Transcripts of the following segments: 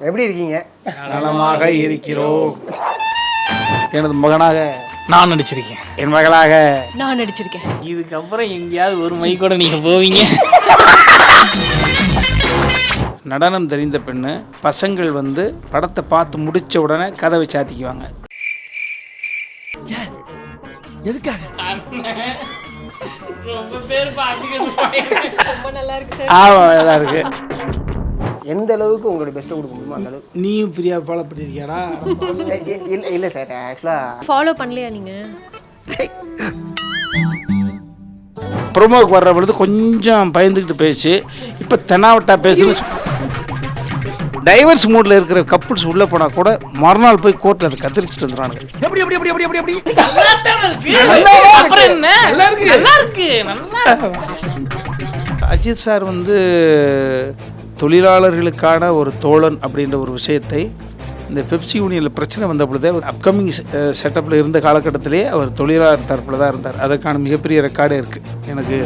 எப்படி இருக்கீங்க? நலமாக இருக்கிறோம். எனது மகனாக நான் நடிச்சிருக்கேன். என் மகளாக நான் நடிச்சிருக்கேன். இதுக்கப்புறம் எங்கேயாவது ஒரு மை கூட நீங்கள் போவீங்க. நடனம் தெரிந்த பெண்ணு பசங்கள் வந்து படத்தை பார்த்து முடிச்ச உடனே கதவை சாத்திக்குவாங்க. எதுக்காக? ரொம்ப பேர் ரொம்ப நல்லா இருக்கு சார். ஆமாம், நல்லா இருக்கு. எந்த அளவுக்கு உங்களோட பெஸ்ட்டை கொடுக்க முடியுமோ அந்த அளவுக்கு. நீயும் பிரியா ஃபாலோ பண்ணியிருக்கியாடா? இல்லை சார், ஆக்சுவலாக ஃபாலோ பண்ணலையா நீங்க? ப்ரோமோவுக்கு வர்ற பொழுது கொஞ்சம் பயந்துக்கிட்டு பேசி இப்போ தெனாவட்டா பேசுன்னு டைவர்ஸ் மூடில் இருக்கிற கப்புள்ஸ் உள்ளே போனால் கூட மறுநாள் போய் கோர்ட்டில் அதை கத்திரிச்சிட்டு வந்துடுவானுங்க. எப்படி எப்படி எப்படி எப்படி எப்படி எப்படி அஜித் சார் வந்து தொழிலாளர்களுக்கான ஒரு தோழன் அப்படின்ற ஒரு விஷயத்தை இந்த பெப்சி யூனியனில் பிரச்சனை வந்த பொழுதே அவர் அப்கமிங் செட்டப்பில் இருந்த காலகட்டத்திலே அவர் தொழிலாளர் தரப்பில் தான் இருந்தார். அதற்கான மிகப்பெரிய ரெக்கார்டே இருக்குது எனக்கு.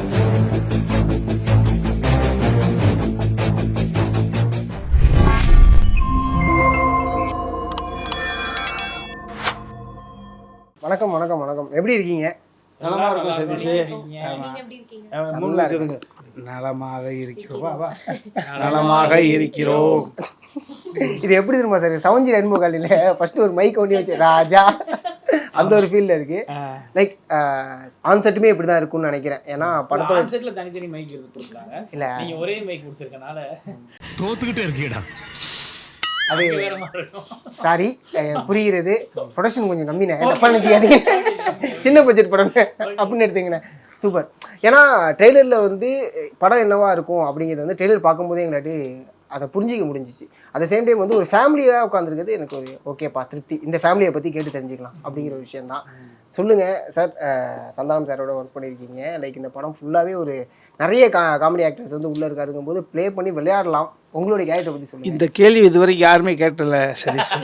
வணக்கம் வணக்கம் வணக்கம். எப்படி இருக்கீங்க? நலமாக இருக்கும் சதீஷ். நல்லா இருக்குங்க. நலமாக இருக்கிறோம். நலமாக இருக்கிறோம். இது எப்படி தெரியுமா சார், சவஞ்சி ரெயின்போ காலையில் ஃபர்ஸ்ட் ஒரு மைக் ஒண்டி வச்சு ராஜா அந்த ஒரு ஃபீல்டில் இருக்குது. லைக் ஆன் செட்டுமே இப்படி தான் இருக்கும்னு நினைக்கிறேன். ஏன்னா படத்தோட செட்டில் தனித்தனி மைக் கொடுத்துருக்காங்க. இல்லை, நீங்கள் ஒரே மைக் கொடுத்துருக்கனால தோத்துக்கிட்டே இருக்கீடா. அது சாரி, புரிகிறது. ப்ரொடக்ஷன் கொஞ்சம் கம்மிண்ணே, தப்பா நினச்சிக்காதீங்க. சின்ன பட்ஜெட் படம் அப்படின்னு எடுத்தீங்கண்ணே. சூப்பர். ஏன்னா ட்ரெய்லரில் வந்து படம் என்னவா இருக்கும் அப்படிங்கிறது வந்து ட்ரெய்லர் பார்க்கும்போதே எங்களாட்டி அதை புரிஞ்சிக்க முடிஞ்சிச்சு. அட் சேம் டைம் வந்து ஒரு ஃபேமிலியாக உட்காந்துருக்குது எனக்கு ஒரு ஓகேப்பா திருப்தி. இந்த ஃபேமிலியை பற்றி கேட்டு தெரிஞ்சுக்கலாம் அப்படிங்கிற ஒரு விஷயந்தான். சொல்லுங்கள் சார், சந்தானம் சாரோட ஒர்க் பண்ணியிருக்கீங்க. லைக் இந்த படம் ஃபுல்லாகவே ஒரு நிறைய காமெடி ஆக்டர்ஸ் வந்து உள்ளே இருக்காருங்கும் போது ப்ளே பண்ணி விளையாடலாம். உங்களுடைய கேரக்டரை பற்றி சொல்லுங்கள். இந்த கேள்வி இதுவரைக்கும் யாருமே கேட்டல சதீஷ்.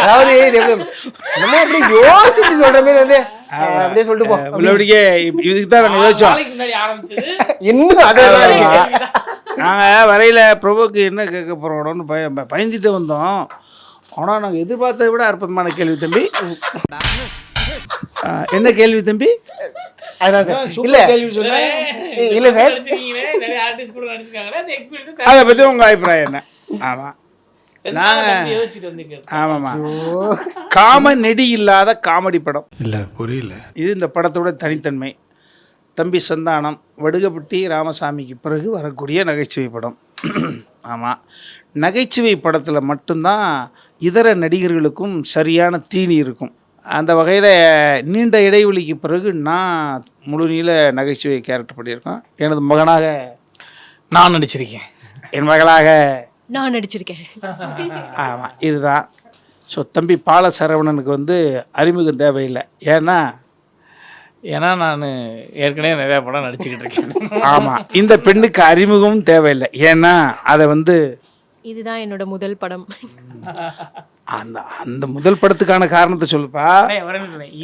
அதாவது நம்ம அப்படி யோசிச்சு சொல்ற மாதிரி வந்து அப்படியே சொல்லிட்டு போ. இதுக்கு தான் நாங்கள் யோசிச்சோம். முன்னாடி ஆரம்பிச்சது இன்னும் அதே நாங்கள் வரையில் பிரபுக்கு என்ன கேட்க போகிறோம்னு பயந்துட்டு வந்தோம். ஆனால் நாங்கள் எதிர்பார்த்ததை விட அற்புதமான கேள்வி தம்பி. என்ன கேள்வி தம்பி? இல்ல இல்ல சார், நிறைய ஆர்டிஸ்ட் கூட நடிச்சிருக்காங்க. அந்த எக்ஸ்பீரியன்ஸ் அதை பற்றி உங்கள் அபிப்பிராயம் என்ன? ஆமாம், ஆமாம்மா, காம நெடி இல்லாத காமெடி படம் இல்லை, புரியல. இது இந்த படத்தோட தனித்தன்மை. தம்பி சந்தானம் வடுகப்பட்டி ராமசாமிக்கு பிறகு வரக்கூடிய நகைச்சுவை படம். ஆமாம், நகைச்சுவை படத்தில் மட்டும்தான் இதர நடிகர்களுக்கும் சரியான தீனி இருக்கும். அந்த வகையில் நீண்ட இடைவெளிக்கு பிறகு நான் முழு நீள நகைச்சுவை கேரக்டர் பண்ணியிருக்கேன். எனது மகனாக நான் நடிச்சிருக்கேன். என் மகளாக நான் நடிச்சிருக்கேன். ஆமாம், இதுதான். ஸோ தம்பி பாலசரவணனுக்கு வந்து அறிமுகம் தேவையில்லை. ஏன்னா நான் ஏற்கனவே நிறையா படம் நடிச்சுக்கிட்டு இருக்கேன். ஆமாம், இந்த பெண்ணுக்கு அறிமுகமும் தேவையில்லை. ஏன்னா அதை வந்து இதுதான் என்னோட முதல் படம். அந்த அந்த முதல் படத்துக்கான காரணத்தை சொல்லுப்பா.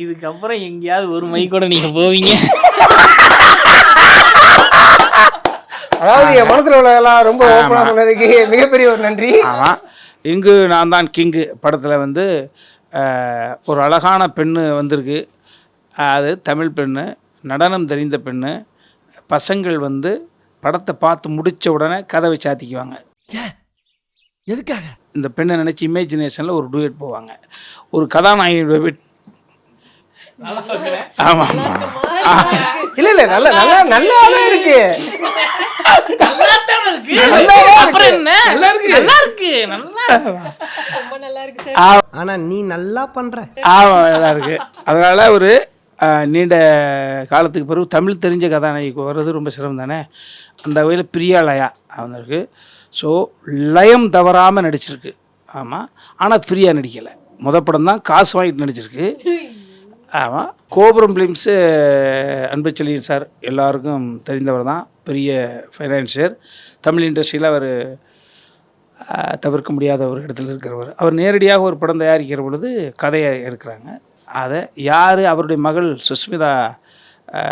இதுக்கப்புறம் எங்கேயாவது ஒரு மை கூட நீங்கள் போவீங்க. அதாவது என் மனசுல உள்ளதெல்லாம் ரொம்ப ஓப்பனாக சொன்னதுக்கு மிகப்பெரிய ஒரு நன்றி. ஆமாம், இங்கு நான் தான் கிங்கு படத்தில் வந்து ஒரு அழகான பெண்ணு வந்திருக்கு. அது தமிழ் பெண்ணு, நடனம் தெரிந்த பெண்ணு. பசங்கள் வந்து படத்தை பார்த்து முடித்த உடனே கதவை சாத்திக்குவாங்க. எதுக்காக? இந்த பெண்ணை நினச்சி இமேஜினேஷனில் ஒரு டூயட் போவாங்க. ஒரு கதாநாயகி. ஆமாம், இல்லை இல்லை, நல்லா நல்லா நல்லாவே இருக்கு. ஆனா நீ நல்லா பண்ற. ஆமாம், நல்லா இருக்கு. அதனால ஒரு நீண்ட காலத்துக்கு பிறகு தமிழ் தெரிஞ்ச கதாநாயகிக்கு வர்றது ரொம்ப சிரமம் தானே. அந்த வகையில் பிரியா லயா அவங்களுக்கு. ஸோ லயம் தவறாமல் நடிச்சிருக்கு. ஆமாம், ஆனால் ஃப்ரீயாக நடிக்கலை. படம் தான் காசு வாங்கிட்டு நடிச்சிருக்கு. ஆமாம், கோபுரம் ஃபிலிம்ஸு அன்புச்செழியன் சார் எல்லாருக்கும் தெரிந்தவர் தான். பெரிய ஃபைனான்சியர். தமிழ் இண்டஸ்ட்ரியில் அவர் தவிர்க்க முடியாத ஒரு இடத்துல இருக்கிறவர். அவர் நேரடியாக ஒரு படம் தயாரிக்கிற பொழுது கதையை எடுக்கிறாங்க. அதை யார், அவருடைய மகள் சுஸ்மிதா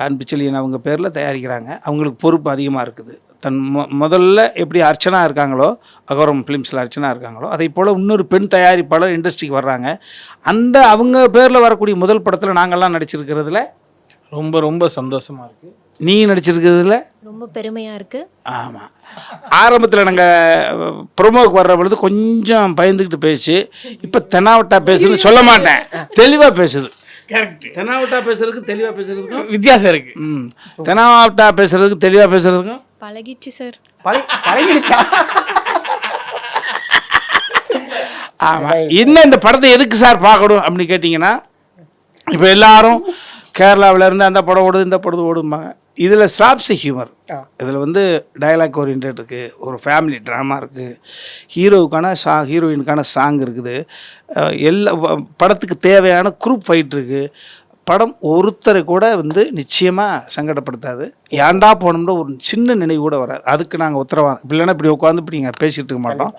அன்புச்செழியன் அவங்க பேரில் தயாரிக்கிறாங்க. அவங்களுக்கு பொறுப்பு அதிகமாக இருக்குது. தன் முதல்ல எப்படி அர்ச்சனா இருக்காங்களோ, அகோரம் ஃபிலிம்ஸில் அர்ச்சனா இருக்காங்களோ, அதே போல் இன்னொரு பெண் தயாரிப்பாளர் இண்டஸ்ட்ரிக்கு வர்றாங்க. அந்த அவங்க பேரில் வரக்கூடிய முதல் படத்தில் நாங்கள்லாம் நடிச்சிருக்கிறதுல ரொம்ப ரொம்ப சந்தோஷமாக இருக்குது. நீ நடிச்சிருக்கிறதுல ரொம்ப பெருமையா இருக்கு. ஆமாம். ஆரம்பத்தில் நாங்கள் ப்ரொமோக்கு வர்ற பொழுது கொஞ்சம் பயந்துக்கிட்டு பேசி, இப்போ தெனாவட்டா பேசுதுன்னு சொல்ல மாட்டேன், தெளிவாக பேசுது. கரெக்ட். தெனாவட்டா பேசுறதுக்கு தெளிவாக பேசுறதுக்கும் வித்தியாசம் இருக்கு. தெனாவட்டா பேசுறதுக்கு தெளிவாக பேசுறதுக்கும் பழகிடுச்சு சார். பழகிடுச்சா? ஆமாம். இன்னும் இந்த படத்தை எதுக்கு சார் பார்க்கணும் அப்படின்னு கேட்டிங்கன்னா, இப்போ எல்லாரும் கேரளாவில் இருந்து அந்த படம் ஓடுது இந்த படம் ஓடும்பாங்க. இதில் ஸ்லாப்ஸ் ஹியூமர், இதில் வந்து டயலாக் ஓரியன்ட் இருக்குது, ஒரு ஃபேமிலி ட்ராமா இருக்குது, ஹீரோவுக்கான ஹீரோயினுக்கான சாங் இருக்குது, எல்லா படத்துக்கு தேவையான குரூப் ஃபைட் இருக்குது. படம் ஒருத்தரை கூட வந்து நிச்சயமாக சங்கடப்படுத்தாது. ஏன்டா போனோம்னா ஒரு சின்ன நினைவு கூட வராது. அதுக்கு நாங்கள் உத்தரவாதம். இப்படி இல்லைன்னா இப்படி உட்காந்து இப்படி நீங்கள் பேசிகிட்டு இருக்க மாட்டோம்.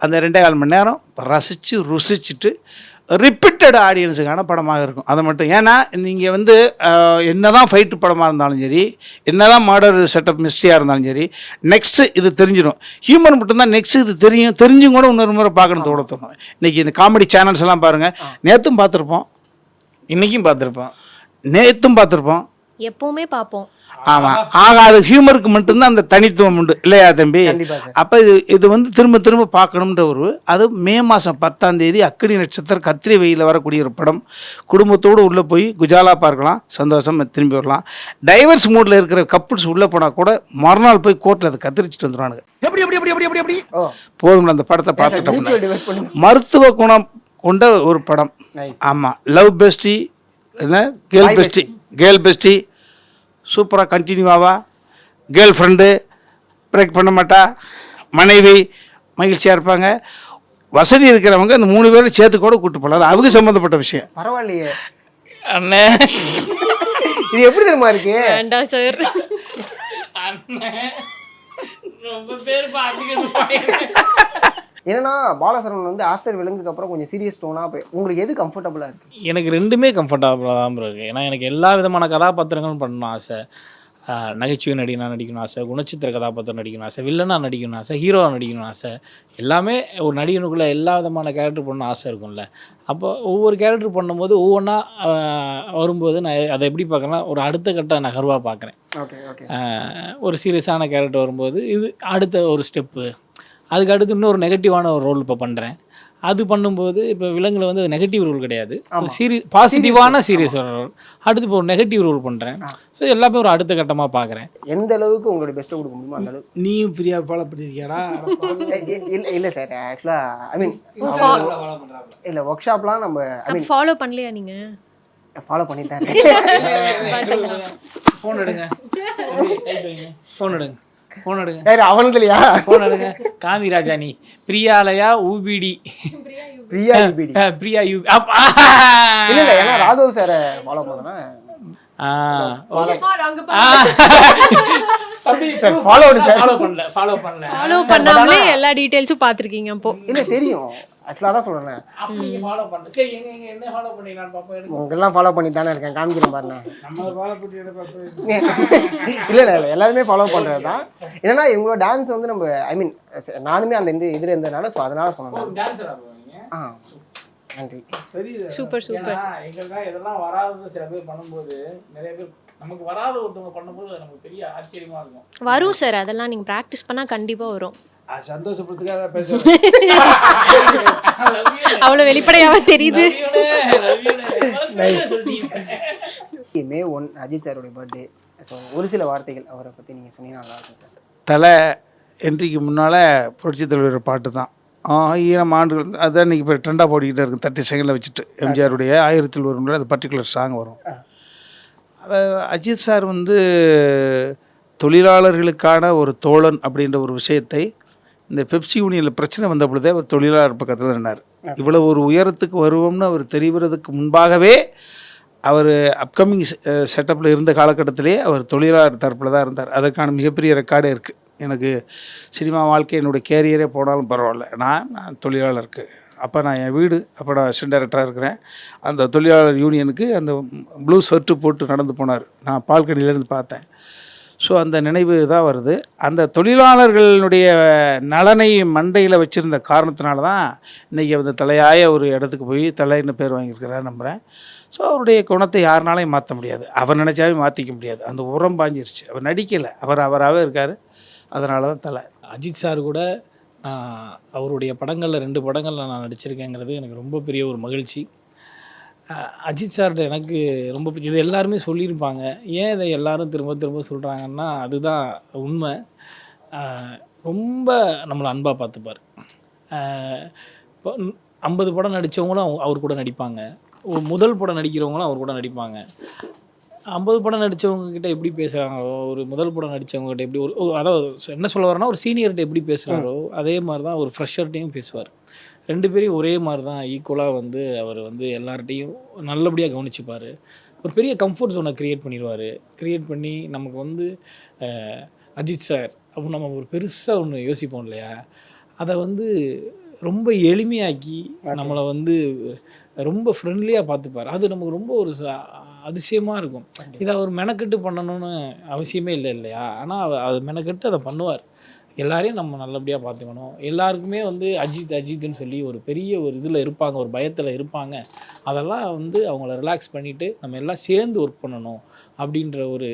அந்த 2.25 மணி நேரம் ரசித்து ருசிச்சுட்டு ரிப்பீட்டட் ஆடியன்ஸுக்கான படமாக இருக்கும். அதை மட்டும், ஏன்னா நீங்கள் வந்து என்ன தான் ஃபைட்டு படமாக இருந்தாலும் சரி, என்ன தான் மர்டர் செட்டப் மிஸ்ட்ரியாக இருந்தாலும் சரி, நெக்ஸ்ட்டு இது தெரிஞ்சிடும். ஹியூமன் மட்டும்தான் நெக்ஸ்ட்டு இது தெரிஞ்சும் கூட இன்னொரு முறை பார்க்கணும் தோணும். இன்றைக்கி இந்த காமெடி சேனல்ஸ் எல்லாம் பாருங்கள், நேற்றும் பார்த்துருப்போம், இன்றைக்கும் பார்த்துருப்போம், நேற்றும் பார்த்துருப்போம், எப்பவுமே பார்ப்போம். ஆமாம். ஆக அது ஹியூமருக்கு மட்டும்தான் அந்த தனித்துவம் உண்டு இல்லையா தம்பி? அப்போ இது வந்து திரும்ப திரும்ப பார்க்கணுன்ற ஒரு, அது மே மாதம் 10ஆம் தேதி அக்கினி நட்சத்திரம் கத்திரி வெயிலில் வரக்கூடிய ஒரு படம். குடும்பத்தோடு உள்ளே போய் குஜாலா பார்க்கலாம், சந்தோஷம், திரும்பி வரலாம். டைவர்ஸ் மூடில் இருக்கிற கப்புள்ஸ் உள்ளே போனால் கூட மறுநாள் போய் கோர்ட்டில் அதை கத்திரிச்சிட்டு வந்துடுவானுங்க. போதும், அந்த படத்தை பார்த்துட்டோம். மருத்துவ குணம் கொண்ட ஒரு படம். ஆமாம். லவ் பெஸ்டி, என்ன கேர்ள் பெஸ்டி சூப்பராக கண்டினியூவாவா, கேர்ள் ஃப்ரெண்டு பிரேக் பண்ண மாட்டா, மனைவி மகிழ்ச்சியாக இருப்பாங்க. வசதி இருக்கிறவங்க அந்த 3 பேரும் சேர்த்து கூட கூப்பிட்டு போகலாம். அது அவங்க சம்மந்தப்பட்ட விஷயம். பரவாயில்லையே அண்ணே. இது எப்படி தெரியுமா இருக்கு? வேண்டாம் சார். ரொம்ப பேர் என்னன்னா பாலசரவணன் வந்து ஆஃப்டர் விலங்குக்கு அப்புறம் கொஞ்சம் சீரியஸ் டோனாக போய் உங்களுக்கு எது கம்ஃபர்டபுளாக இருக்குது? எனக்கு ரெண்டுமே கம்ஃபர்டபுளாக தான் இருக்குது. ஏன்னா எனக்கு எல்லா விதமான கதாபாத்திரங்களும் பண்ணணும் ஆசை. நகைச்சுவை நடிகனாக நடிக்கணும் ஆசை, குணச்சித்திர கதாபாத்திரம் நடிக்கணும் ஆசை, வில்லனாக நடிக்கணும் ஆசை, ஹீரோவாக நடிக்கணும் ஆசை. எல்லாமே ஒரு நடிகனுக்குள்ளே எல்லா விதமான கேரக்டர் பண்ணணும் ஆசை இருக்கும்ல. அப்போ ஒவ்வொரு கேரக்டர் பண்ணும்போது ஒவ்வொன்றா வரும்போது நான் அதை எப்படி பார்க்குறேன்னா, ஒரு அடுத்த கட்ட நகர்வாக பார்க்குறேன். ஒரு சீரியஸான கேரக்டர் வரும்போது இது அடுத்த ஒரு ஸ்டெப்பு, அதுக்கு அடுத்து இன்னொரு நெகட்டிவான ஒரு ரோல் இப்போ பண்ணுறேன். அது பண்ணும்போது இப்போ விலங்குல வந்து அது நெகட்டிவ் ரோல் கிடையாது, பாசிட்டிவான சீரியஸ் ரோல். அடுத்து இப்போ ஒரு நெகட்டிவ் ரோல் பண்ணுறேன். ஸோ எல்லாமே ஒரு அடுத்த கட்டமாக பார்க்குறேன். எந்த அளவுக்கு உங்களுடைய பெஸ்ட்டை கொடுக்க முடியுமோ அந்த அளவுக்கு. நீயும் ஃப்ரீயாக ஃபாலோ பண்ணியிருக்கியாடா? இல்லை சார், ஆக்சுவலாக ஐ மீன் இல்லை, ஒர்க் ஷாப்லாம் நம்ம ஐ மீன் ஃபாலோ பண்ணலையா நீங்கள்? ஃபாலோ பண்ணிட்டேன். ஃபோன் எடுங்க, ஃபோன் எடுங்க, ஃபோன் எடுங்க. அவனுக்குலையா? ஃபோன் எடுங்க. காமி ராஜா, நீ பிரியாலயா ஊபிடி? பிரியா யூபிடி. பிரியா யூ. இல்லை இல்லை, ஏன்னா ராகவ் சாரை ஃபாலோ பண்ணுறேன். ஃபாலோ பண்ணாமலே எல்லா டீடைல்ஸும் பார்த்துருக்கீங்க. அப்போ இல்லை தெரியும், ஆக்சுவலாக தான் சொல்கிறேன். உங்களெல்லாம் ஃபாலோ பண்ணி தானே இருக்கேன், காமிக்கிறேன் பாருங்க. இல்லை இல்லை, எல்லாருமே ஃபாலோ பண்ணுறது தான். ஏன்னா இவங்களோட டான்ஸ் வந்து நம்ம ஐ மீன் நானுமே அந்த இதில் இருந்ததுனால ஸோ அதனால சொன்னேன். நன்றி. Super super. இதெல்லாம் வராது சில பேர் பண்ணும்போது, நிறைய பேர் நமக்கு வராத ஒருத்தவங்க பண்ணும்போது நமக்கு பெரிய ஆச்சரியமா இருக்கும். வரும் சார், அதெல்லாம் நீங்கள் ப்ராக்டிஸ் பண்ணால் கண்டிப்பாக வரும். சந்தோஷப்படுறதுக்காக பேசுகிறேன். அவ்வளோ வெளிப்படையாக தெரியுது. மே 1 அஜித் சாரோடைய பர்த்டே. ஸோ ஒரு சில வார்த்தைகள் அவரை பற்றி நீங்கள் சொன்னீங்கன்னா நல்லா இருக்கும் சார். தலை என்ட்ரிக்கு முன்னால் புரட்சித் தலைவர் பாட்டு தான் 1000 ஆண்டுகள், அதுதான் இன்றைக்கி இப்போ ட்ரெண்டாக போட்டிக்கிட்டே இருக்கும். 30 செகண்டில் வச்சுட்டு எம்ஜிஆருடைய 1000 ஒரு முறை அது பர்டிகுலர் சாங் வரும். அதை அஜித் சார் வந்து தொழிலாளர்களுக்கான ஒரு தோழன் அப்படின்ற ஒரு விஷயத்தை இந்த பெப்சி யூனியனில் பிரச்சனை வந்த பொழுதே அவர் தொழிலாளர் பக்கத்தில் இருந்தார். இவ்வளோ ஒரு உயரத்துக்கு வருவோம்னு அவர் தெரிவதற்கு முன்பாகவே அவர் அப்கமிங் செட்டப்பில் இருந்த காலகட்டத்திலே அவர் தொழிலாளர் தரப்பில் தான் இருந்தார். அதற்கான மிகப்பெரிய ரெக்கார்டே இருக்குது. எனக்கு சினிமா வாழ்க்கை என்னுடைய கேரியரே போனாலும் பரவாயில்ல, நான் தொழிலாளருக்கு அப்போ நான் என் வீடு, அப்போ நான் அசிஸ்டன்ட் டைரக்டராக இருக்கிறேன். அந்த தொழிலாளர் யூனியனுக்கு அந்த ப்ளூ ஷர்ட்டு போட்டு நடந்து போனார். நான் பால்கனிலேருந்து பார்த்தேன். ஸோ அந்த நினைவு தான் வருது. அந்த தொழிலாளர்களுடைய நலனை மண்டையில் வச்சுருந்த காரணத்தினால தான் இன்றைக்கி அந்த தலையாய ஒரு இடத்துக்கு போய் தலைன்னு பேர் வாங்கியிருக்கிறார் நம்புகிறேன். ஸோ அவருடைய குணத்தை யாருனாலையும் மாற்ற முடியாது. அவர் நினச்சாவே மாற்றிக்க முடியாது. அந்த உரம் பாஞ்சிருச்சு. அவர் நடிக்கலை, அவராகவே இருக்கார். அதனால தான் தலை. அஜித் சார் கூட அவருடைய படங்களில் 2 படங்களில் நான் நடிச்சிருக்கேங்கிறது எனக்கு ரொம்ப பெரிய ஒரு மகிழ்ச்சி. அஜித் சார்கிட்ட எனக்கு ரொம்ப பிடிச்சது, இது எல்லாருமே சொல்லியிருப்பாங்க, ஏன் இதை எல்லாரும் திரும்ப திரும்ப சொல்கிறாங்கன்னா அதுதான் உண்மை. ரொம்ப நம்மளை அன்பாக பார்த்துப்பார். இப்போ 50 படம் நடித்தவங்களும் அவர் கூட நடிப்பாங்க, முதல் படம் நடிக்கிறவங்களும் அவர் கூட நடிப்பாங்க. 50 படம் நடித்தவங்கக்கிட்ட எப்படி பேசுகிறாங்களோ, ஒரு முதல் படம் நடித்தவங்ககிட்ட எப்படி அதாவது என்ன சொல்ல வரேன்னா, ஒரு சீனியர்கிட்ட எப்படி பேசுகிறாரோ அதே மாதிரி தான் ஒரு ஃப்ரெஷர்கிட்டையும் பேசுவார். 2 பேரையும் ஒரே மாதிரி தான் ஈக்குவலாக அவர் எல்லார்ட்டையும் நல்லபடியாக கவனிச்சுப்பார். ஒரு பெரிய கம்ஃபர்ட் ஜோனை க்ரியேட் பண்ணிடுவார். க்ரியேட் பண்ணி நமக்கு அஜித் சார் அப்போ நம்ம ஒரு பெருசாக ஒன்று யோசிப்போம் இல்லையா, அதை ரொம்ப எளிமையாக்கி நம்மளை ரொம்ப ஃப்ரெண்ட்லியாக பார்த்துப்பார். அது நமக்கு ரொம்ப ஒரு அதிசயமாக இருக்கும். இதை அவர் மெனக்கெட்டு பண்ணணும்னு அவசியமே இல்லையா, ஆனால் அது மெனக்கெட்டு அதை பண்ணுவார். எல்லாரையும் நம்ம நல்லபடியாக பார்த்துக்கணும். எல்லாருக்குமே அஜித்துன்னு சொல்லி ஒரு பெரிய ஒரு இதில் இருப்பாங்க, ஒரு பயத்தில் இருப்பாங்க. அதெல்லாம் அவங்கள ரிலாக்ஸ் பண்ணிவிட்டு நம்ம எல்லாம் சேர்ந்து ஒர்க் பண்ணணும் அப்படின்ற ஒரு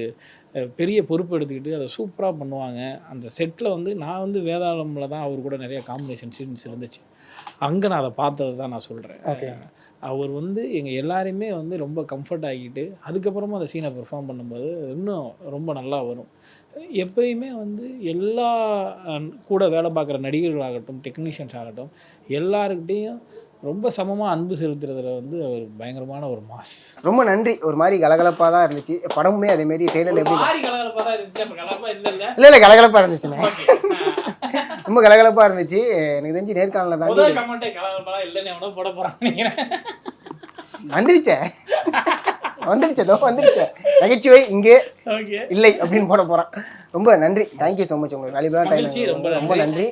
பெரிய பொறுப்பு எடுத்துக்கிட்டு அதை சூப்பராக பண்ணுவாங்க. அந்த செட்டில் நான் வேதாளமில் தான் அவர் கூட நிறைய காம்பினேஷன் சீன்ஸ் இருந்துச்சு. அங்கே நான் அதை பார்த்தது தான் நான் சொல்கிறேன். அவர் எங்கள் எல்லாரையுமே ரொம்ப கம்ஃபர்ட் ஆகிட்டு அதுக்கப்புறமா அந்த சீனை பெர்ஃபார்ம் பண்ணும்போது இன்னும் ரொம்ப நல்லா வரும். எப்பயுமே எல்லா கூட வேலை பார்க்குற நடிகர்களாகட்டும், டெக்னீஷியன்ஸ் ஆகட்டும், எல்லாருக்கிட்டேயும் ரொம்ப சமமாக அன்பு செலுத்துறதுல அவர் பயங்கரமான ஒரு மாஸ். ரொம்ப நன்றி. ஒரு மாதிரி கலகலப்பாக தான் இருந்துச்சு படமுமே. அதேமாரி ட்ரெயிலர் எப்படி இல்லை கலகலப்பாக இருந்துச்சுண்ணே, ரொம்ப கலகலப்பாக இருந்துச்சு. எனக்கு தெரிஞ்சு நேர்காணல தான் வந்துருச்சே நகைச்சுவை இங்கே இல்லை அப்படின்னு போட போகிறான். ரொம்ப நன்றி, தேங்க்யூ ஸோ மச். உங்களுக்கு வேல்யூபிளான டைம். ரொம்ப நன்றி.